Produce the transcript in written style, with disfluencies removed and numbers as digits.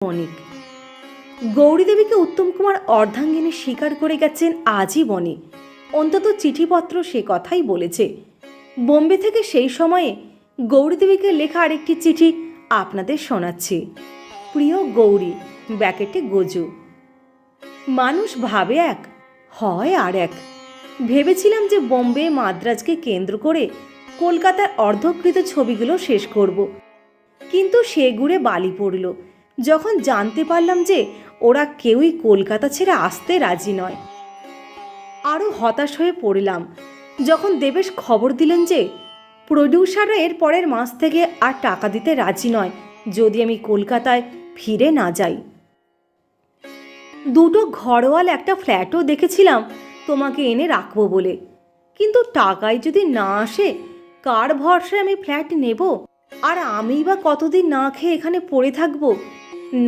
অনেক। গৌরীদেবীকে উত্তম কুমার অর্ধাঙ্গিনী স্বীকার করে গেছেন আজীবনে, অন্তত চিঠিপত্র সে কথাই বলেছে। বোম্বে থেকে সেই সময়ে গৌরীদেবীকে লেখা আরেকটি চিঠি আপনাদের শোনাচ্ছি। প্রিয় গৌরী, ব্যাকেটে গজু। মানুষ ভাবে এক, হয় আর এক। ভেবেছিলাম যে বোম্বে মাদ্রাজকে কেন্দ্র করে কলকাতার অর্ধকৃত ছবিগুলো শেষ করব, কিন্তু সে গুড়ে বালি পড়ল যখন জানতে পারলাম যে ওরা কেউই কলকাতা ছেড়ে আসতে রাজি নয়। আরও হতাশ হয়ে পড়লাম যখন দেবেশ খবর দিলেন যে প্রডিউসাররা এর পরের মাস থেকে আর টাকা দিতে রাজি নয় যদি আমি কলকাতায় ফিরে না যাই। দুটো ঘরওয়াল একটা ফ্ল্যাটও দেখেছিলাম তোমাকে এনে রাখবো বলে, কিন্তু টাকায় যদি না আসে কার ভরসায় আমি ফ্ল্যাট নেব? আর আমিই বা কতদিন না খেয়ে এখানে পড়ে থাকবো? না